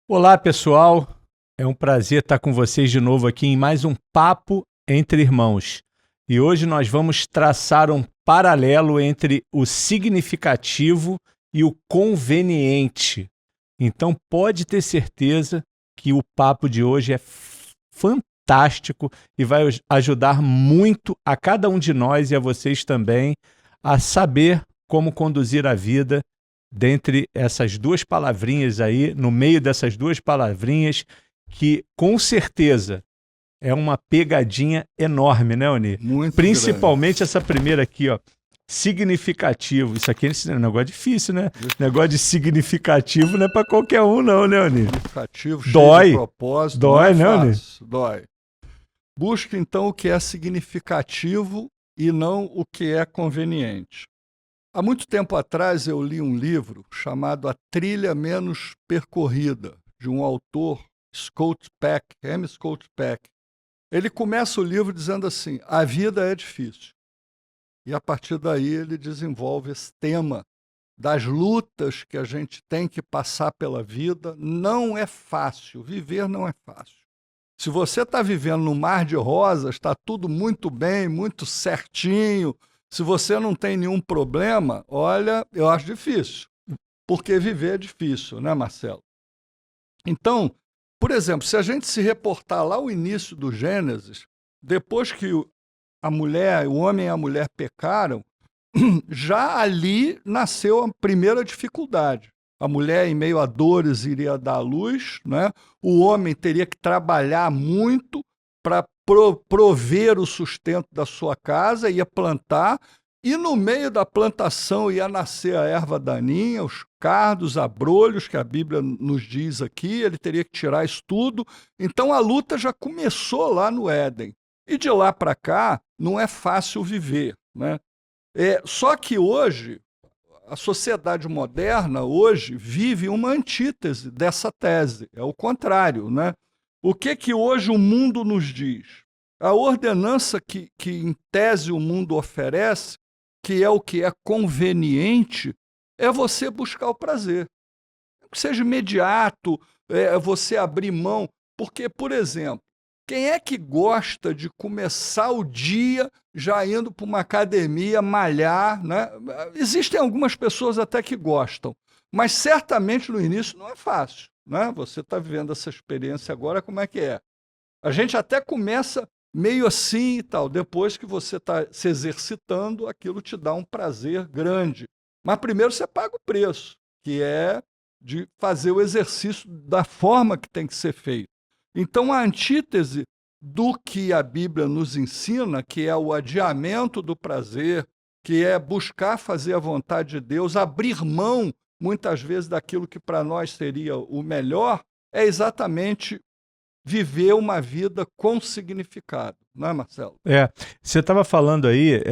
Olá, pessoal. É um prazer estar com vocês de novo aqui em mais um Papo entre Irmãos. E hoje nós vamos traçar um paralelo entre o significativo e o conveniente. Então pode ter certeza que o papo de hoje é fantástico e vai ajudar muito a cada um de nós e a vocês também a saber como conduzir a vida dentre essas duas palavrinhas aí, no meio dessas duas palavrinhas, que com certeza é uma pegadinha enorme, né, Oni? Muito Principalmente grande. essa primeira aqui, ó. Significativo. Isso aqui é um negócio difícil, né? Negócio de significativo não é para qualquer um, não, né, Oni? Significativo, Dói. cheio de propósito. Dói, não é né, Oni? fácil, dói. Busque, então, o que é significativo e não o que é conveniente. Há muito tempo atrás eu li um livro chamado A Trilha Menos Percorrida, de um autor, Scott Peck, M. Scott Peck. Ele começa o livro dizendo assim: a vida é difícil. E a partir daí ele desenvolve esse tema das lutas que a gente tem que passar pela vida. Não é fácil, viver não é fácil. Se você está vivendo num mar de rosas, está tudo muito bem, muito certinho, se você não tem nenhum problema, olha, eu acho difícil, porque viver é difícil, né, Marcelo? Então, por exemplo, se a gente se reportar lá ao início do Gênesis, depois que o homem e a mulher pecaram, já ali nasceu a primeira dificuldade. A mulher, em meio a dores, iria dar à luz, né? O homem teria que trabalhar muito para prover o sustento da sua casa, ia plantar, e no meio da plantação ia nascer a erva daninha, os cardos, abrolhos, que a Bíblia nos diz aqui, ele teria que tirar isso tudo. Então a luta já começou lá no Éden. E de lá para cá, não é fácil viver, né? Só que hoje, a sociedade moderna hoje vive uma antítese dessa tese, é o contrário, né? O que hoje o mundo nos diz? A ordenança que em tese o mundo oferece, que é o que é conveniente, é você buscar o prazer. Que seja imediato, você abrir mão. Porque, por exemplo, quem é que gosta de começar o dia já indo para uma academia, malhar, né? Existem algumas pessoas até que gostam, mas certamente no início não é fácil, né? Você está vivendo essa experiência agora, como é que é? A gente até começa meio assim e tal, depois que você está se exercitando, aquilo te dá um prazer grande. Mas primeiro você paga o preço, que é de fazer o exercício da forma que tem que ser feito. Então, a antítese do que a Bíblia nos ensina, que é o adiamento do prazer, que é buscar fazer a vontade de Deus, abrir mão, muitas vezes, daquilo que para nós seria o melhor, é exatamente viver uma vida com significado. Não é, Marcelo? Você estava falando aí,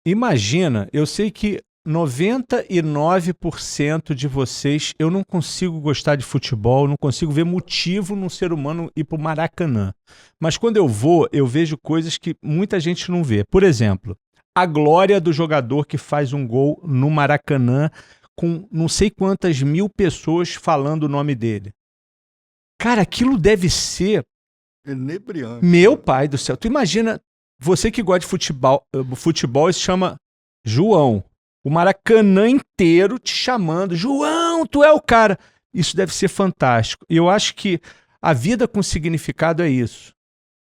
imagina, eu sei que 99% de vocês, eu não consigo gostar de futebol, não consigo ver motivo num ser humano ir para o Maracanã. Mas quando eu vou, eu vejo coisas que muita gente não vê. Por exemplo, a glória do jogador que faz um gol no Maracanã com não sei quantas mil pessoas falando o nome dele. Cara, aquilo deve ser... inebriante. Meu pai do céu. Tu imagina, você que gosta de futebol se chama João. O Maracanã inteiro te chamando. João, tu é o cara. Isso deve ser fantástico. E eu acho que a vida com significado é isso.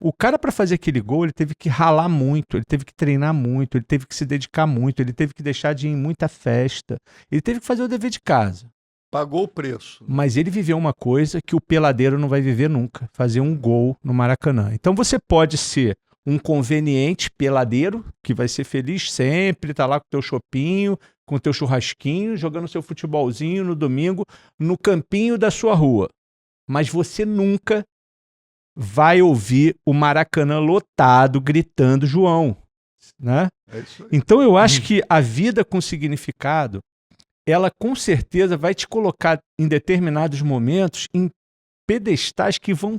O cara, para fazer aquele gol, ele teve que ralar muito, ele teve que treinar muito, ele teve que se dedicar muito, ele teve que deixar de ir em muita festa, ele teve que fazer o dever de casa. Pagou o preço. Mas ele viveu uma coisa que o peladeiro não vai viver nunca, fazer um gol no Maracanã. Então você pode ser um conveniente peladeiro, que vai ser feliz sempre, tá lá com o teu chopinho, com o teu churrasquinho, jogando seu futebolzinho no domingo, no campinho da sua rua. Mas você nunca vai ouvir o Maracanã lotado, gritando João, né? É isso aí. Então eu acho que a vida com significado, ela com certeza vai te colocar em determinados momentos em pedestais que vão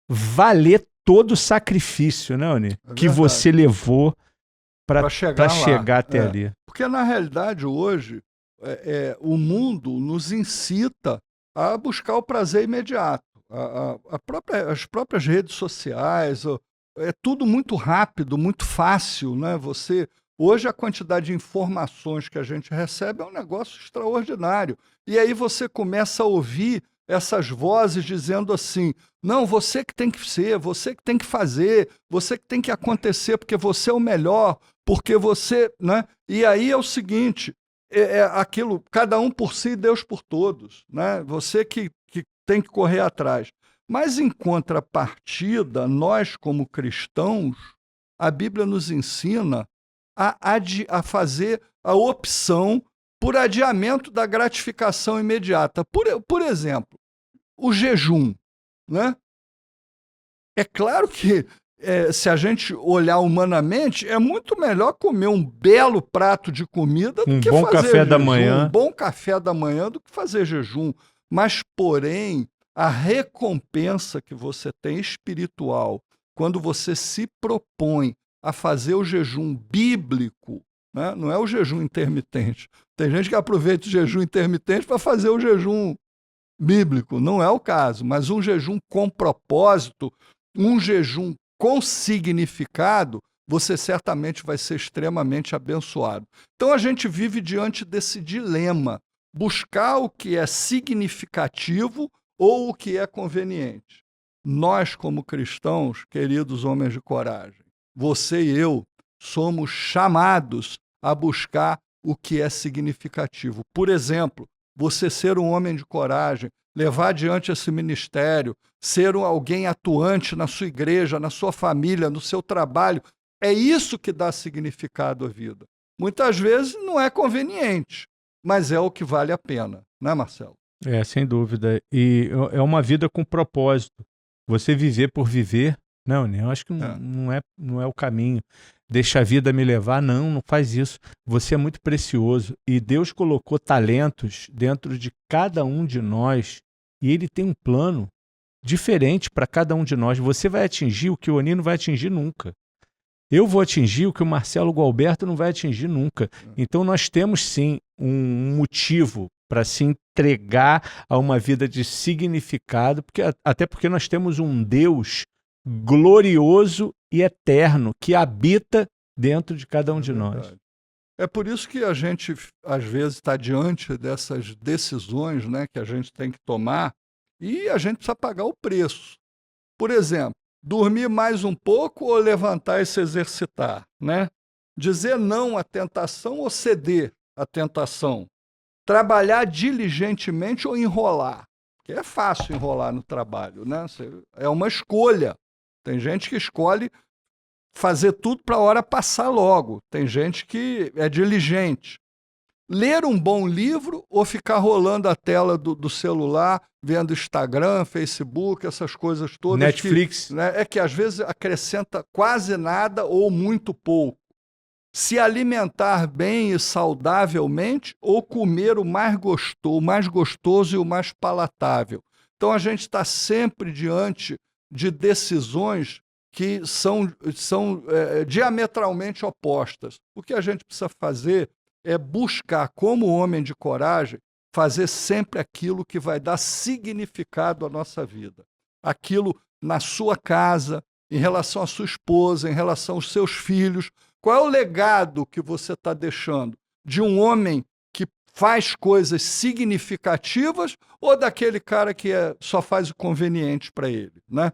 valer todo o sacrifício, né, Oni? Que você levou para chegar até ali. Porque, na realidade, hoje, o mundo nos incita a buscar o prazer imediato. As próprias redes sociais, é tudo muito rápido, muito fácil, né? Hoje a quantidade de informações que a gente recebe é um negócio extraordinário. E aí você começa a ouvir essas vozes dizendo assim, não, você que tem que ser, você que tem que fazer, você que tem que acontecer, porque você é o melhor, porque você, né? E aí é o seguinte, aquilo, cada um por si, Deus por todos, né? Você que tem que correr atrás. Mas, em contrapartida, nós, como cristãos, a Bíblia nos ensina a fazer a opção por adiamento da gratificação imediata. Por exemplo, o jejum, né? É claro que, se a gente olhar humanamente, é muito melhor comer um belo prato de comida do que bom fazer café jejum. da manhã. Um bom café da manhã do que fazer jejum. Mas, porém, a recompensa que você tem espiritual quando você se propõe a fazer o jejum bíblico, né? Não é o jejum intermitente. Tem gente que aproveita o jejum intermitente para fazer o jejum bíblico. Não é o caso, mas um jejum com propósito, um jejum com significado, você certamente vai ser extremamente abençoado. Então a gente vive diante desse dilema, buscar o que é significativo ou o que é conveniente. Nós, como cristãos, queridos homens de coragem, você e eu, somos chamados a buscar o que é significativo. Por exemplo, você ser um homem de coragem, levar adiante esse ministério, ser alguém atuante na sua igreja, na sua família, no seu trabalho, é isso que dá significado à vida. Muitas vezes não é conveniente, mas é o que vale a pena, né, Marcelo? Sem dúvida. E é uma vida com propósito. Você viver por viver, não, eu acho que não é o caminho. Deixa a vida me levar, não faz isso. Você é muito precioso e Deus colocou talentos dentro de cada um de nós e Ele tem um plano diferente para cada um de nós. Você vai atingir o que o Oni não vai atingir nunca. Eu vou atingir o que o Marcelo Gualberto não vai atingir nunca. Então nós temos sim um motivo para se entregar a uma vida de significado, até porque nós temos um Deus glorioso e eterno que habita dentro de cada um de nós. É por isso que a gente, às vezes, está diante dessas decisões, né, que a gente tem que tomar e a gente precisa pagar o preço. Por exemplo, dormir mais um pouco ou levantar e se exercitar, né? Dizer não à tentação ou ceder à tentação. Trabalhar diligentemente ou enrolar. Porque é fácil enrolar no trabalho, né? É uma escolha. Tem gente que escolhe fazer tudo para a hora passar logo. Tem gente que é diligente. Ler um bom livro ou ficar rolando a tela do celular, vendo Instagram, Facebook, essas coisas todas. Netflix. É que às vezes acrescenta quase nada ou muito pouco. Se alimentar bem e saudavelmente ou comer o mais gostoso e o mais palatável. Então a gente está sempre diante de decisões que são diametralmente opostas. O que a gente precisa fazer é buscar, como homem de coragem, fazer sempre aquilo que vai dar significado à nossa vida. Aquilo na sua casa, em relação à sua esposa, em relação aos seus filhos. Qual é o legado que você está deixando? De um homem que faz coisas significativas ou daquele cara que só faz o conveniente para ele, né?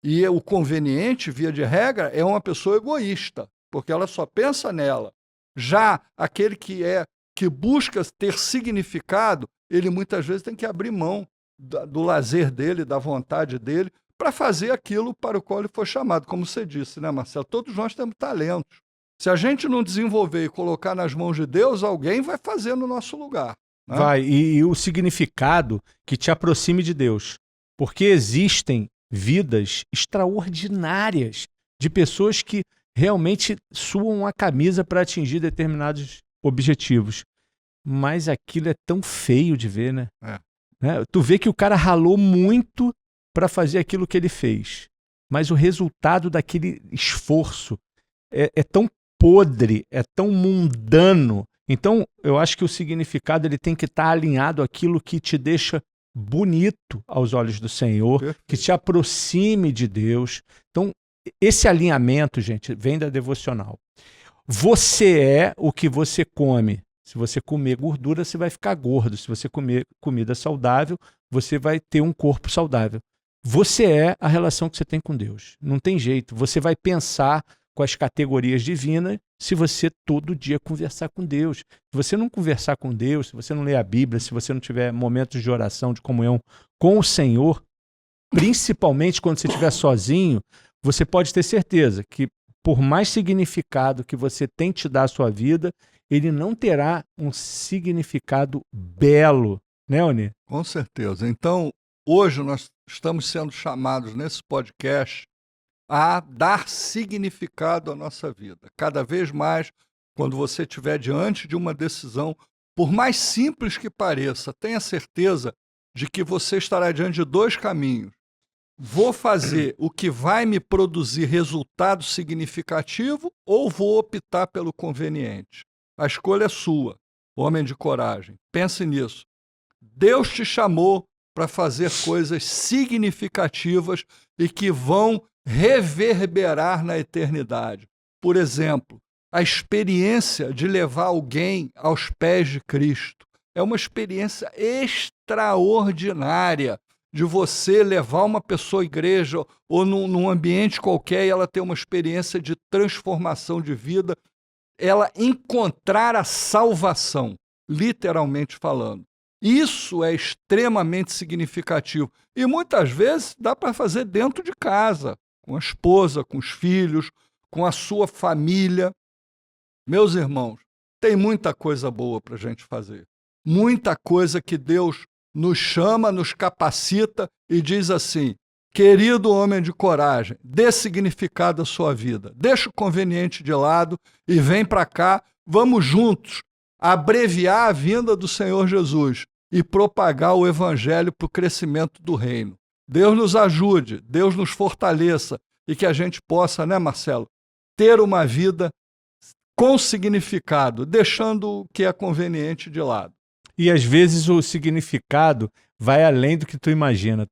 E o conveniente, via de regra, é uma pessoa egoísta, porque ela só pensa nela. Já aquele que busca ter significado, ele muitas vezes tem que abrir mão do lazer dele, da vontade dele, para fazer aquilo para o qual ele foi chamado. Como você disse, né, Marcelo? Todos nós temos talentos. Se a gente não desenvolver e colocar nas mãos de Deus, alguém vai fazer no nosso lugar, né? Vai, e o significado que te aproxime de Deus. Porque existem vidas extraordinárias de pessoas que realmente suam a camisa para atingir determinados objetivos. Mas aquilo é tão feio de ver, né? Né? Tu vê que o cara ralou muito para fazer aquilo que ele fez. Mas o resultado daquele esforço é tão podre, é tão mundano. Então, eu acho que o significado ele tem que estar alinhado àquilo que te deixa bonito aos olhos do Senhor, que te aproxime de Deus. Então, esse alinhamento, gente, vem da devocional. Você é o que você come. Se você comer gordura, você vai ficar gordo. Se você comer comida saudável, você vai ter um corpo saudável. Você é a relação que você tem com Deus. Não tem jeito. Você vai pensar com as categorias divinas se você todo dia conversar com Deus. Se você não conversar com Deus, se você não ler a Bíblia, se você não tiver momentos de oração, de comunhão com o Senhor, principalmente quando você estiver sozinho, você pode ter certeza que por mais significado que você tente dar à sua vida, ele não terá um significado belo, né, Oni? Com certeza. Então, hoje nós estamos sendo chamados nesse podcast a dar significado à nossa vida. Cada vez mais, quando você estiver diante de uma decisão, por mais simples que pareça, tenha certeza de que você estará diante de dois caminhos. Vou fazer o que vai me produzir resultado significativo ou vou optar pelo conveniente? A escolha é sua, homem de coragem. Pense nisso. Deus te chamou para fazer coisas significativas e que vão reverberar na eternidade. Por exemplo, a experiência de levar alguém aos pés de Cristo. É uma experiência extraordinária de você levar uma pessoa à igreja ou num ambiente qualquer e ela ter uma experiência de transformação de vida, ela encontrar a salvação, literalmente falando. Isso é extremamente significativo. E muitas vezes dá para fazer dentro de casa, com a esposa, com os filhos, com a sua família. Meus irmãos, tem muita coisa boa para a gente fazer. Muita coisa que Deus nos chama, nos capacita e diz assim: querido homem de coragem, dê significado à sua vida. Deixa o conveniente de lado e vem para cá. Vamos juntos abreviar a vinda do Senhor Jesus e propagar o evangelho para o crescimento do reino. Deus nos ajude, Deus nos fortaleça e que a gente possa, né, Marcelo, ter uma vida com significado, deixando o que é conveniente de lado. E às vezes o significado vai além do que tu imagina.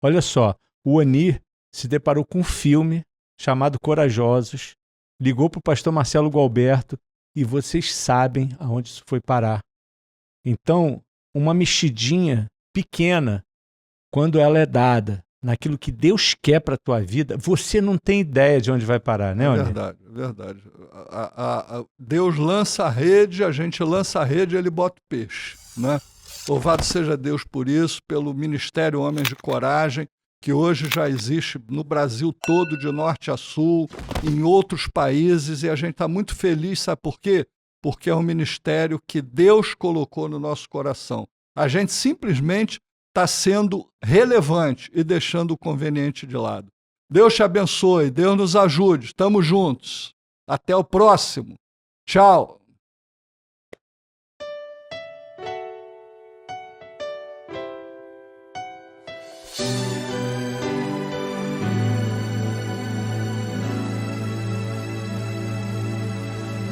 Olha só, o Oni se deparou com um filme chamado Corajosos, ligou para o pastor Marcelo Gualberto e vocês sabem aonde isso foi parar. Então, uma mexidinha pequena, quando ela é dada naquilo que Deus quer para a tua vida, você não tem ideia de onde vai parar, né, Oni? É verdade, é verdade. Deus lança a rede, a gente lança a rede e ele bota o peixe, né? Louvado seja Deus por isso, pelo Ministério Homens de Coragem, que hoje já existe no Brasil todo, de norte a sul, em outros países, e a gente está muito feliz, sabe por quê? Porque é um ministério que Deus colocou no nosso coração. A gente simplesmente está sendo relevante e deixando o conveniente de lado. Deus te abençoe, Deus nos ajude, estamos juntos. Até o próximo. Tchau.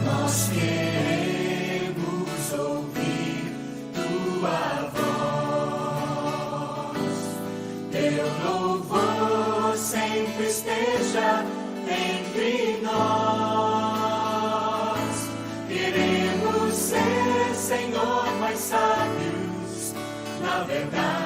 Nós queremos ouvir tua voz, teu louvor sempre esteja entre nós. Queremos ser, Senhor, mais sábios na verdade.